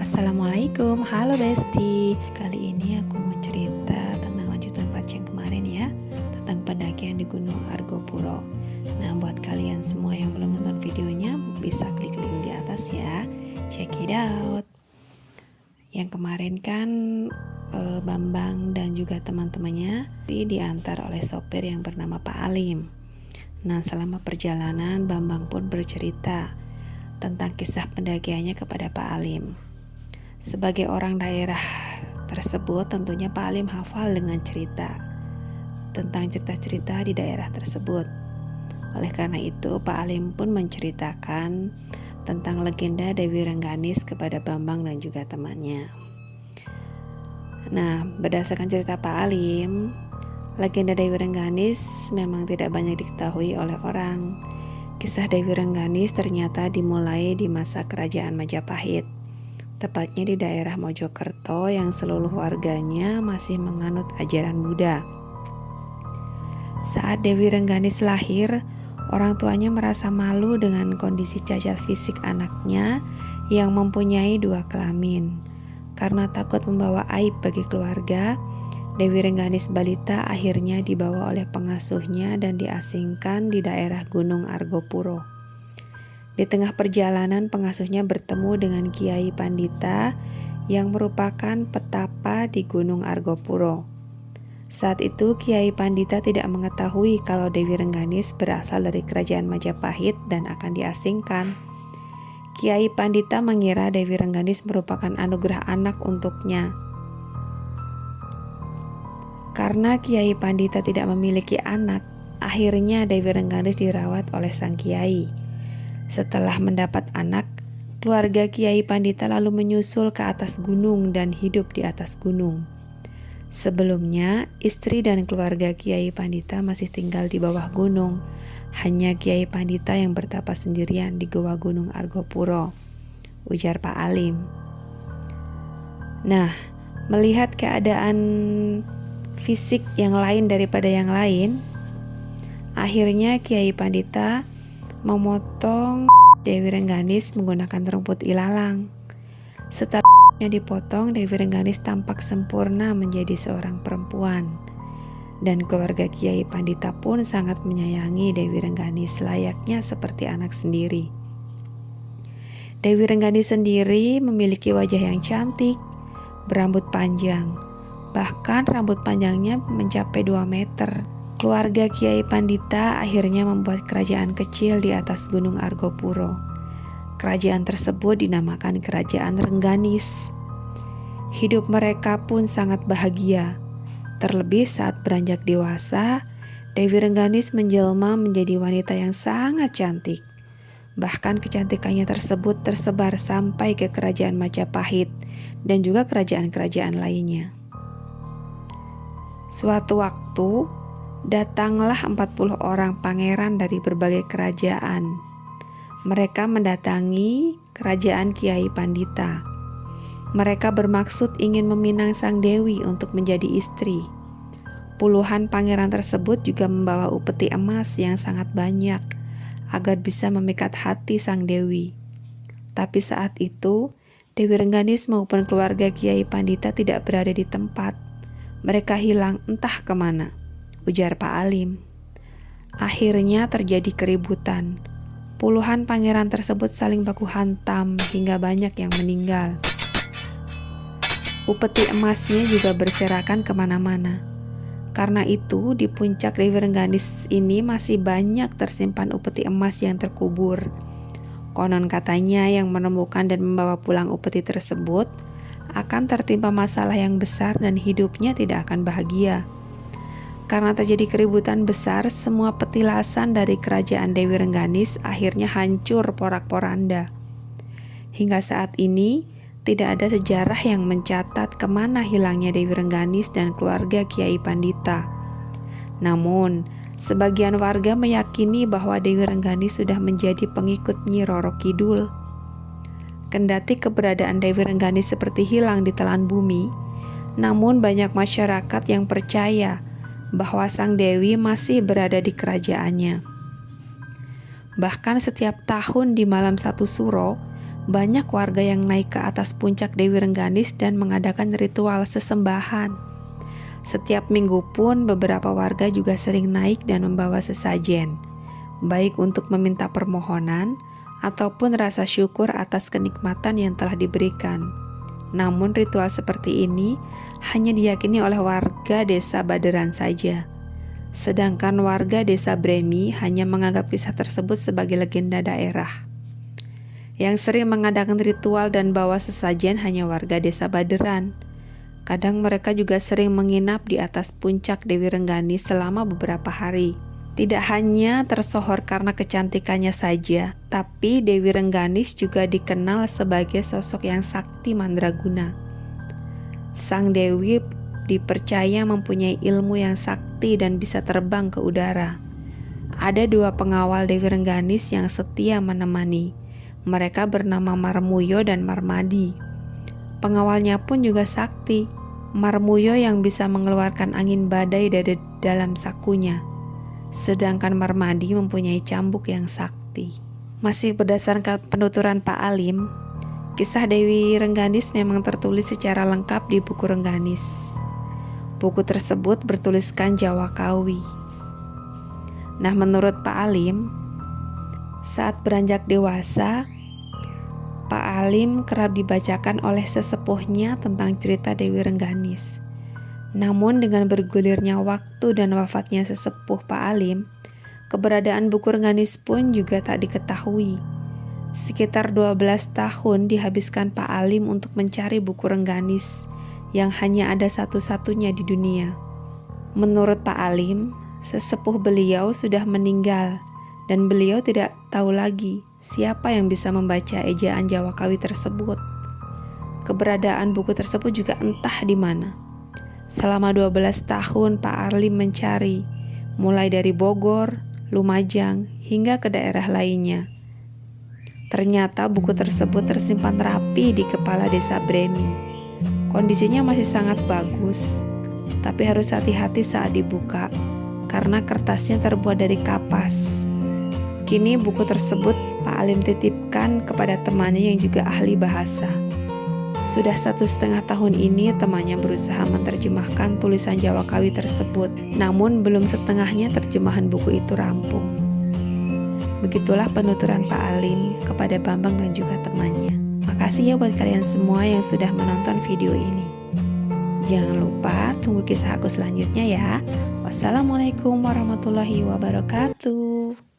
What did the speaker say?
Assalamualaikum, halo Besti. Kali ini aku mau cerita tentang lanjutan part yang kemarin ya, tentang pendakian di Gunung Argopuro. Nah, buat kalian semua yang belum nonton videonya, bisa klik link di atas ya. Check it out. Yang kemarin kan Bambang dan juga teman-temannya diantar oleh sopir yang bernama Pak Alim. Nah, selama perjalanan Bambang pun bercerita tentang kisah pendakiannya kepada Pak Alim. Sebagai orang daerah tersebut, tentunya Pak Alim hafal dengan cerita tentang cerita-cerita di daerah tersebut. Oleh karena itu, Pak Alim pun menceritakan tentang legenda Dewi Rengganis kepada Bambang dan juga temannya. Nah, berdasarkan cerita Pak Alim, legenda Dewi Rengganis memang tidak banyak diketahui oleh orang. Kisah Dewi Rengganis ternyata dimulai di masa kerajaan Majapahit, tepatnya di daerah Mojokerto yang seluruh warganya masih menganut ajaran Buddha. Saat Dewi Rengganis lahir, orang tuanya merasa malu dengan kondisi cacat fisik anaknya yang mempunyai 2 kelamin. Karena takut membawa aib bagi keluarga, Dewi Rengganis balita akhirnya dibawa oleh pengasuhnya dan diasingkan di daerah Gunung Argopuro. Di tengah perjalanan, pengasuhnya bertemu dengan Kiai Pandita yang merupakan petapa di Gunung Argopuro. Saat itu Kiai Pandita tidak mengetahui kalau Dewi Rengganis berasal dari kerajaan Majapahit dan akan diasingkan. Kiai Pandita mengira Dewi Rengganis merupakan anugerah anak untuknya. Karena Kiai Pandita tidak memiliki anak, akhirnya Dewi Rengganis dirawat oleh sang kiai. Setelah mendapat anak, keluarga Kiai Pandita lalu menyusul ke atas gunung dan hidup di atas gunung. Sebelumnya, istri dan keluarga Kiai Pandita masih tinggal di bawah gunung. Hanya Kiai Pandita yang bertapa sendirian di Goa Gunung Argopuro, ujar Pak Alim. Nah, melihat keadaan fisik yang lain daripada yang lain, akhirnya Kiai Pandita memotong Dewi Rengganis menggunakan rumput ilalang. Setelah dipotong, Dewi Rengganis tampak sempurna menjadi seorang perempuan. Dan keluarga Kiai Pandita pun sangat menyayangi Dewi Rengganis layaknya seperti anak sendiri. Dewi Rengganis sendiri memiliki wajah yang cantik, berambut panjang. Bahkan rambut panjangnya mencapai 2 meter. Keluarga Kiai Pandita akhirnya membuat kerajaan kecil di atas Gunung Argopuro. Kerajaan tersebut dinamakan Kerajaan Rengganis. Hidup mereka pun sangat bahagia. Terlebih saat beranjak dewasa, Dewi Rengganis menjelma menjadi wanita yang sangat cantik. Bahkan kecantikannya tersebut tersebar sampai ke Kerajaan Majapahit dan juga kerajaan-kerajaan lainnya. Suatu waktu, datanglah 40 orang pangeran dari berbagai kerajaan. Mereka mendatangi kerajaan Kiai Pandita. Mereka bermaksud ingin meminang sang dewi untuk menjadi istri. Puluhan pangeran tersebut juga membawa upeti emas yang sangat banyak agar bisa memikat hati sang dewi. Tapi saat itu, Dewi Rengganis maupun keluarga Kiai Pandita tidak berada di tempat. Mereka hilang entah kemana, ujar Pak Alim. Akhirnya terjadi keributan. Puluhan pangeran tersebut saling baku hantam hingga banyak yang meninggal. Upeti emasnya juga berserakan kemana-mana. Karena itu, di puncak Dewi Rengganis ini masih banyak tersimpan upeti emas yang terkubur. Konon katanya yang menemukan dan membawa pulang upeti tersebut akan tertimpa masalah yang besar dan hidupnya tidak akan bahagia. Karena terjadi keributan besar, semua petilasan dari kerajaan Dewi Rengganis akhirnya hancur porak-poranda. Hingga saat ini, tidak ada sejarah yang mencatat kemana hilangnya Dewi Rengganis dan keluarga Kiai Pandita. Namun, sebagian warga meyakini bahwa Dewi Rengganis sudah menjadi pengikut Nyi Roro Kidul. Kendati keberadaan Dewi Rengganis seperti hilang di telan bumi, namun banyak masyarakat yang percaya bahwa sang dewi masih berada di kerajaannya. Bahkan setiap tahun di malam 1 Suro, banyak warga yang naik ke atas puncak Dewi Rengganis dan mengadakan ritual sesembahan. Setiap minggu pun beberapa warga juga sering naik dan membawa sesajen, baik untuk meminta permohonan ataupun rasa syukur atas kenikmatan yang telah diberikan. Namun ritual seperti ini hanya diyakini oleh warga desa Baderan saja. Sedangkan warga desa Bremi hanya menganggap kisah tersebut sebagai legenda daerah. Yang sering mengadakan ritual dan bawa sesajen hanya warga desa Baderan. Kadang mereka juga sering menginap di atas puncak Dewi Rengganis selama beberapa hari. Tidak hanya tersohor karena kecantikannya saja, tapi Dewi Rengganis juga dikenal sebagai sosok yang sakti mandraguna. Sang Dewi dipercaya mempunyai ilmu yang sakti dan bisa terbang ke udara. Ada 2 pengawal Dewi Rengganis yang setia menemani. Mereka bernama Marmuyo dan Marmadi. Pengawalnya pun juga sakti. Marmuyo yang bisa mengeluarkan angin badai dari dalam sakunya, sedangkan Marmadi mempunyai cambuk yang sakti. Masih berdasarkan penuturan Pak Alim, kisah Dewi Rengganis memang tertulis secara lengkap di buku Rengganis. Buku tersebut bertuliskan Jawa Kawi. Nah, menurut Pak Alim, saat beranjak dewasa, Pak Alim kerap dibacakan oleh sesepuhnya tentang cerita Dewi Rengganis. Namun dengan bergulirnya waktu dan wafatnya sesepuh Pak Alim, keberadaan buku Rengganis pun juga tak diketahui. Sekitar 12 tahun dihabiskan Pak Alim untuk mencari buku Rengganis yang hanya ada satu-satunya di dunia. Menurut Pak Alim, sesepuh beliau sudah meninggal dan beliau tidak tahu lagi siapa yang bisa membaca ejaan Jawa Kawi tersebut. Keberadaan buku tersebut juga entah di mana. Selama 12 tahun Pak Alim mencari, mulai dari Bogor, Lumajang, hingga ke daerah lainnya. Ternyata buku tersebut tersimpan rapi di kepala desa Bremi. Kondisinya masih sangat bagus, tapi harus hati-hati saat dibuka, karena kertasnya terbuat dari kapas. Kini buku tersebut Pak Alim titipkan kepada temannya yang juga ahli bahasa. Sudah 1,5 tahun ini temannya berusaha menerjemahkan tulisan Jawa Kawi tersebut, namun belum setengahnya terjemahan buku itu rampung. Begitulah penuturan Pak Alim kepada Bambang dan juga temannya. Makasih ya buat kalian semua yang sudah menonton video ini. Jangan lupa tunggu kisah aku selanjutnya ya. Wassalamualaikum warahmatullahi wabarakatuh.